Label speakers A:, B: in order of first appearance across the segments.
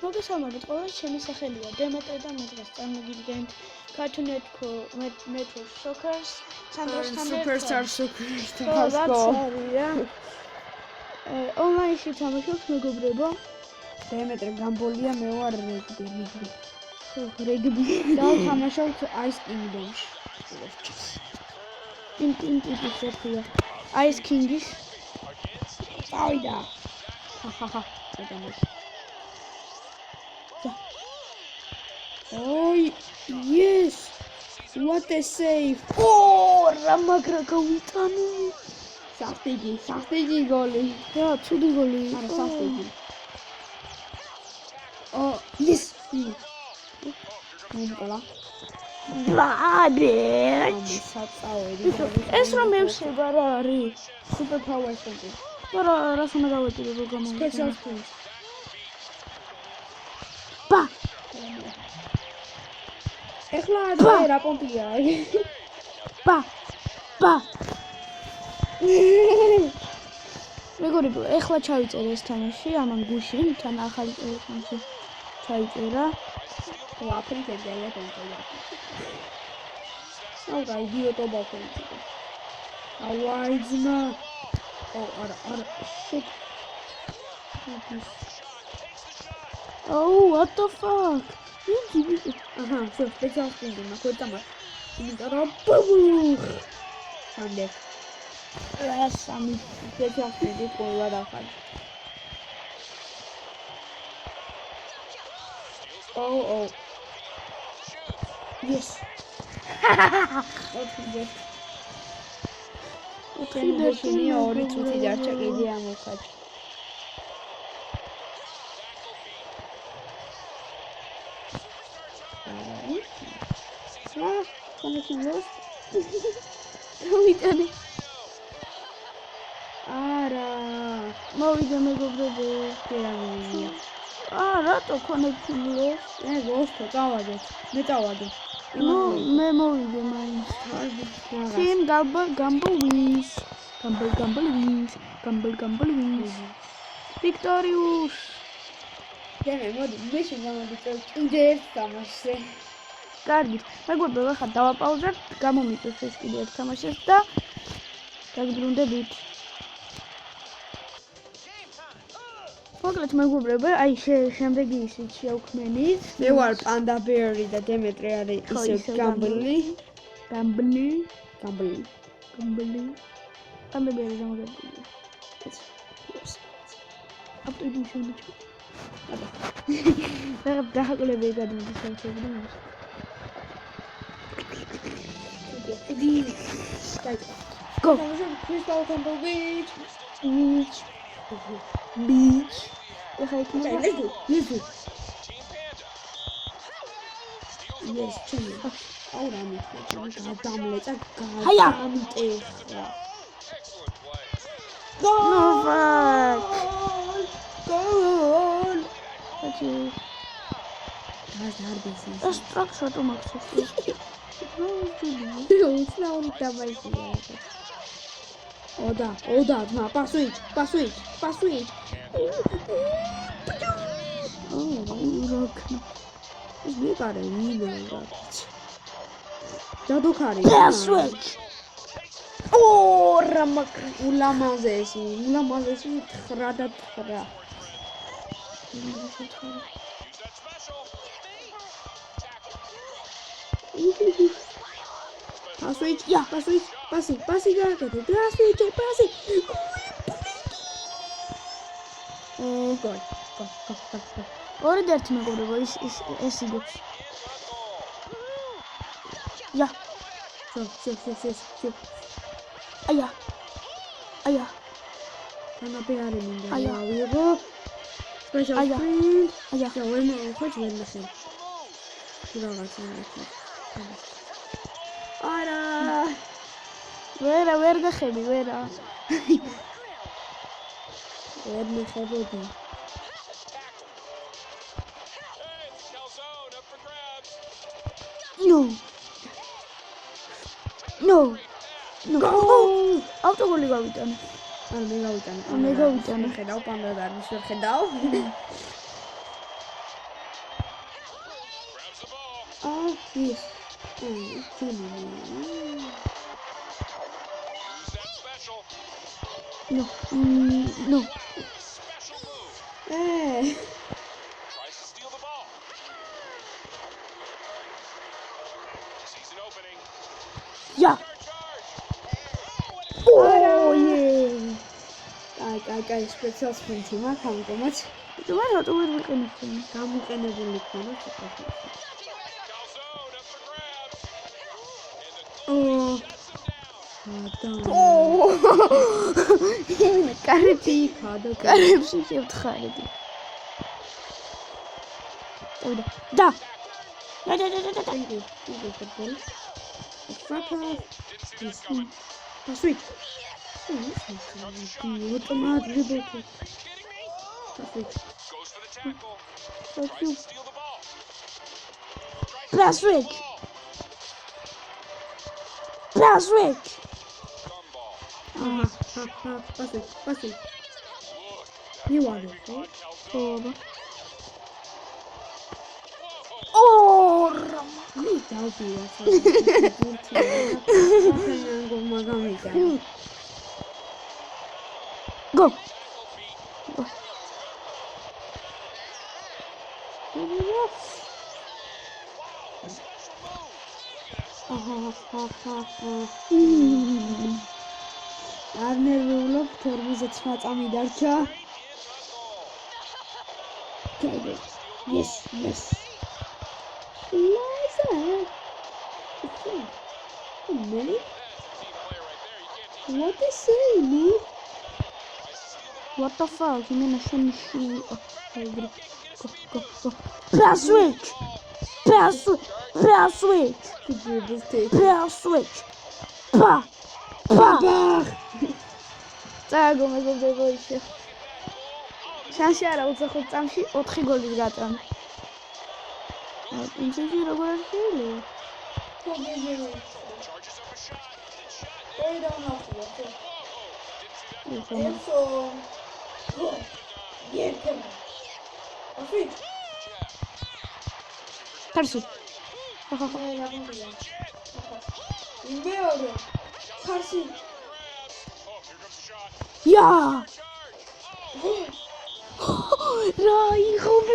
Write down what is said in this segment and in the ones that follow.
A: მოგესალმებით ყველას, ჩემი სახელია დემეტრე და მე დღეს წარმოგიდგენთ Cartoon Network Soccer-ს სანდროსთან
B: Superstar Soccer-თან
A: ონლაინში თამაშობთ მეგობრებო.
B: დემეტრე გამბოლია, მე ვარ რეგბი.
A: რეგბი.
B: დავთამაშობთ Ice Kingdom-ში.
A: ტიმ-ტიპის ერთია. Ice King-ის.
B: წავიდა. ჰაჰა. Oh, yes! What a save!
A: Oh, რამაგრა გავიტანე.
B: საფტიგი გოლი.
A: რა, ცუდი გოლი.
B: არა, საფტიგი. Oh, yes! მომკლა.
A: ბლადეჩ.
B: საწავედი.
A: ეს რომ მევსება რა არის?
B: Super power center.
A: რა რას უნდა დავეტირებო გამო.
B: Special skills.
A: ბა.
B: ეხლა რა პომპია.
A: ბა. მეგობრებო, ეხლა ჩავიწერე ეს თამაში, ამან გუშინ, თან ახალი თამაში ჩაიწერა.
B: აფრიკა გაიაკონტროლა. აუ, იდიოტობა ხონდა. აუაიძნა. არა, shit.
A: Oh, what the fuck?
B: Aha, so special thing, makotama. Იმიტომ ბუბუხ. სამდე.
A: ეს სამი
B: special thing ყოლა დახარ. Oh. Yes. Okay. Ukენდეშინი ორი წუთი დარჩა კიდე ამოხაჭ. Connection.
A: გავიტანე.
B: არა,
A: მოვიდა მეგობრებო.
B: პირამიდია.
A: რატო connection loss?
B: გოსტო წავადე. მე წავადე.
A: მე მოვიდა მაინც. Team Gamble wins. Victorious.
B: დემე მოდი, მე შემოვიდე კიდე ერთ თამაშზე.
A: კარგით, მეგობრებო, ახლა დავაპაუზებთ, გამომიწევს ეს კიდე ერთ თამაშს და დაგბრუნდებით. მოკლედ მეგობრებო, აი შემდეგი ისიც შევქმნით.
B: მე ვარ პანდა ბერი და დემეტრე არის ისე გამბლი.
A: პანდა ბერი გამოგებული. აპტოიდი შემოჭ. რა დახაკვლები გადმოდის სამშობლო. Go!
B: Crystal Temple Beach.
A: ეხა იქნება.
B: Let's go. Yes, ჩემი. აუ რა მithmeჭა, გადამლეწა, გამიტეხა.
A: Novak!
B: Gol!
A: Achi. ეს ტრაქს რატომ აქვს?
B: უცნაური თამაშია. ოდა, ძმა, პასუიჩ.
A: რაკნა.
B: ეს მიყარე ვინო რა. დადოქარი.
A: Switch. რამაკრა.
B: ულამაზესი 9 და 9. Pasi გააკეთე. პასი. გოლ.
A: ორი და ერთი მეგობრებო, ეს იგებს. Ja.
B: So.
A: Aia.
B: Canapé are მინდა.
A: Aia.
B: ვიღო. Special screen.
A: Aia.
B: ვერ ნახე. რაღაცა ნახე. არა.
A: ვერ გახები, ვერა.
B: ვერ მიხებოდი.
A: No. ავტოგოლი გავიტანე.
B: მე გავიტანე.
A: მე გავიტანე.
B: ხედავ პანდა და არ ხედავ. ის.
A: No. No.
C: Tries to steal the ball. Sees an opening.
A: Yeah.
C: Charge.
A: Oh yeah.
B: კაი, სპეციალ სპრინტი მაქვს ამიტომაც
A: Tomar რატო ვერ ვიყენებდი?
B: გამოყენებული ქონა ცოტა.
C: Calzone up for grabs.
B: Oh.
A: კარები.
B: ხადო
A: კარებში შევთხარდი. და.
B: ტენკი ფუტბოლი. ფაკა.
C: Didn't see that coming.
B: დასვით. ოტომატი ბოთი.
C: Are you kidding me?
B: დასვით.
C: Goes for the tackle. Tries to steal the ball.
A: Plaswick. Plaswick.
C: Thumb ball.
B: დასვით.
C: Look.
B: You want it,
C: On
B: right?
C: Calzone.
A: Oh,
B: მე დავბია საერთოდ მაგამიკა.
A: go.
B: არ ნერვიულობ 49 წამი დარჩა.
A: Yes.
B: ლაზა. მელი what they say me?
A: What the fuck? You mean I shouldn't shoot? Go. Plaswick. Pa. წაგო მეგობრებო ისე. შანსი არა 25 წამში 4 გოლის გატანა. ინცესი როგორ არის შეიძლება?
C: Charges up a shot.
A: Tarsi.
C: Oh, here comes the shot.
A: Yeah.
C: Charge.
A: Rai, ხომ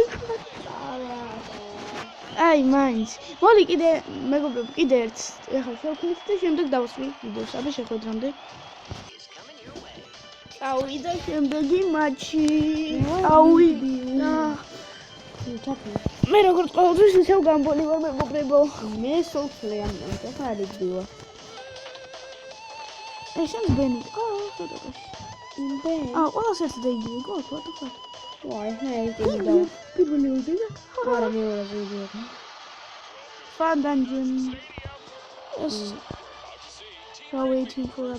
A: აი, მაინც. მოდი კიდე მეგობრებო, კიდე ერთ ახლა შევქმნით და შემდეგ დავასვი ვიდეოს. აბა შეხვედრამდე. წავიდა შემდეგი მატჩი. წავიდა. მე როგორც ყოველთვის ისევ გამბოლი ვარ მეგობრებო.
B: მე სულ ფლეამ ახლა არ იგდივა.
A: ეს არის ბენი. ცოტაში. ყველას ერთი და იგივე გოლს, what the fuck?
B: ვაი, მე პირველი უძინა. არა, მეორე ვიდეო.
A: Fun dungeon. Yes. We're waiting for a.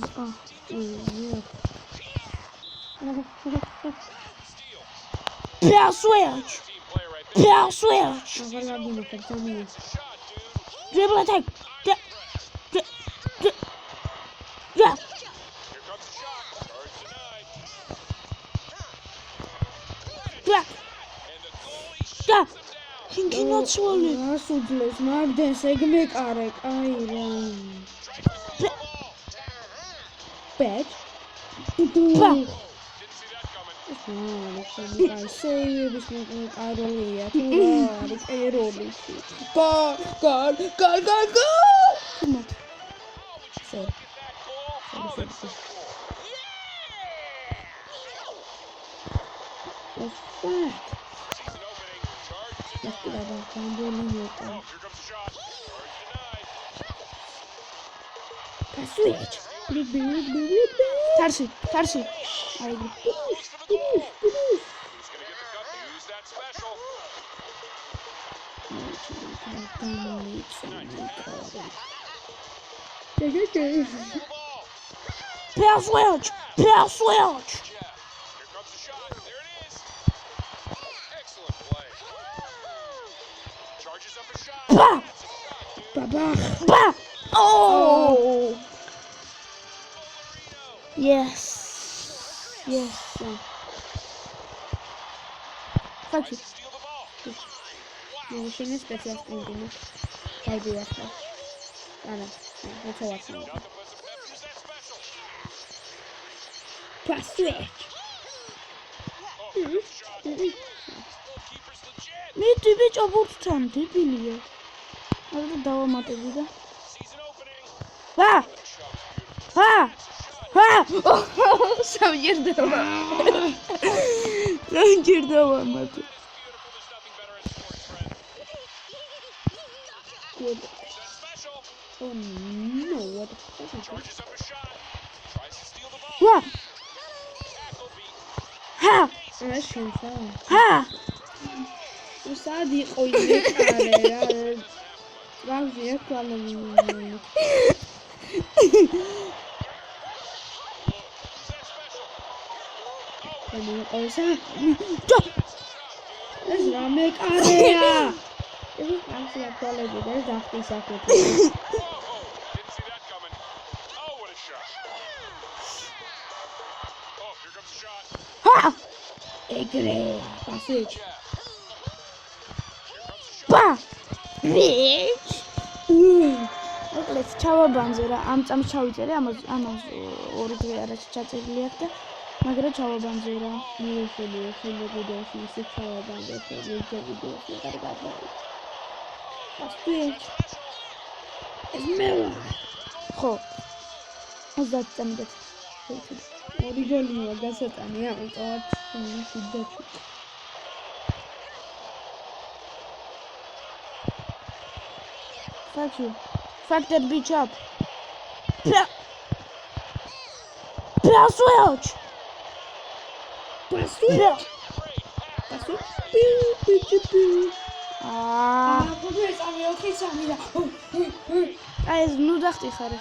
A: Switch.
C: Team player right there.
A: Switch.
B: აღარ გაგინო ფერწამია.
C: Shot, dude.
A: Dribble attack. Yeah.
C: Here comes the shot. Charge denied.
A: Yeah.
C: And the goalie shuts
A: Yeah.
C: him down.
A: He cannot swallow.
B: რას უძლებს მაგდენს ეგ მეკარე, კაი რა. Bad.
C: Didn't see that coming.
B: აი, სეივების მეკაროლია, თუ რა არის ეროლი. გალ.
A: Tonight.
B: So.
C: Oh, that's so cool.
B: Oh, fuck.
C: Sees an opening. Charge
B: Let's
C: denied.
B: get out of
C: Oh, here comes the shot. Charge denied.
A: Switch. Tarsi. I agree.
C: Goes for the goal. Who's going to get the cup to use that special? Steal the ball.
A: Switch.
C: Yeah. Here comes the shot. There it is. Excellent play. Charges up a shot.
A: Bah.
C: That's a shot, dude.
A: Bah. Oh. Yes. Fuck you.
C: Steal the ball.
B: მე შენ სპეციალ სპრინტი. გაიდი ახლა. არა, როცა ვახსენე.
C: Nothing but some pep. Use that special.
B: Pass switch.
C: Oh, here comes the shot. Goalkeeper's legit.
A: მიდი ბიჭო ბურთთან დებილია. არა დავამატები და.
C: Season opening.
A: ვა!
C: That shot was beautiful.
A: ვა! ვა!
B: სამჯერ დავა.
A: სამჯერ დავამატე.
C: Beautiful. There's nothing better in sports, friend.
B: Good.
C: Use that special.
B: Oh no, what the fuck is that?
C: Charges up a shot. Tries to steal the ball.
A: ვა!
C: Tackle beat.
A: ჰა!
B: არა შენსა.
A: ჰა!
B: სად იყო იდე კარე რა. რავზია კვალები.
C: Use that special.
B: ანუ ყოლსა
A: ჯო!
B: ეს რამე კარეა. ეს რავზია კვალები და დახტი საკუთი.
C: Whoa, didn't see that coming. Oh, what a shot. Oh, here comes the shot.
A: ჰა!
B: ეგრე. პასვიჩ.
C: Yeah. Here comes the shot.
A: ვა! ბიჭ! აკლეს ჩავაბანზე რა, ამ წამს ჩავიწერე, ამას ორი დღე არაში ჩაწერილი აქვს და მაგრამ ჩავაბანზე რა.
B: მიეშენე ვიდეოში ისე ჩავაბანდე ვიდეო ვიდეოში კარგად. პასვიჩ. ეს მე ვარ.
A: ხო. 30 წამით.
B: ორი გოლია გასატანი ამიტომ სიდაჩი.
A: Fuck you. Fuck that bitch up. Switch.
B: პასვიჩ. პასვიჩ.
A: აა,
B: გოგო სამი ოთხი სამი და.
A: აი ეს ნუ დახტი ხარ.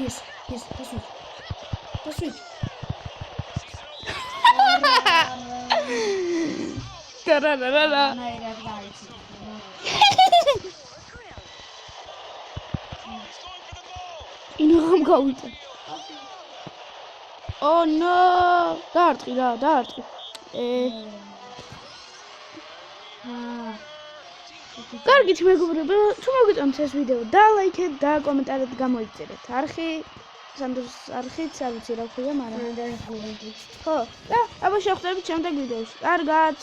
B: Yes, პასვიჩ. პასვიჩ.
A: Tararara.
B: ნაირად გაიცი.
C: He's going for the goal.
A: ინაღამ გავიტა. Oh no! დაარტყი რა, დაარტყი. კარგით მეგობრებო, თუ მოგიწონთ ეს ვიდეო, დალაიქეთ და კომენტარად გამოიწერეთ. არხი, სანდროს არხიც, არ ვიცი რა ქვია, მაგრამ ხო, და აბა შევხვდებით შემდეგ ვიდეოში. კარგად.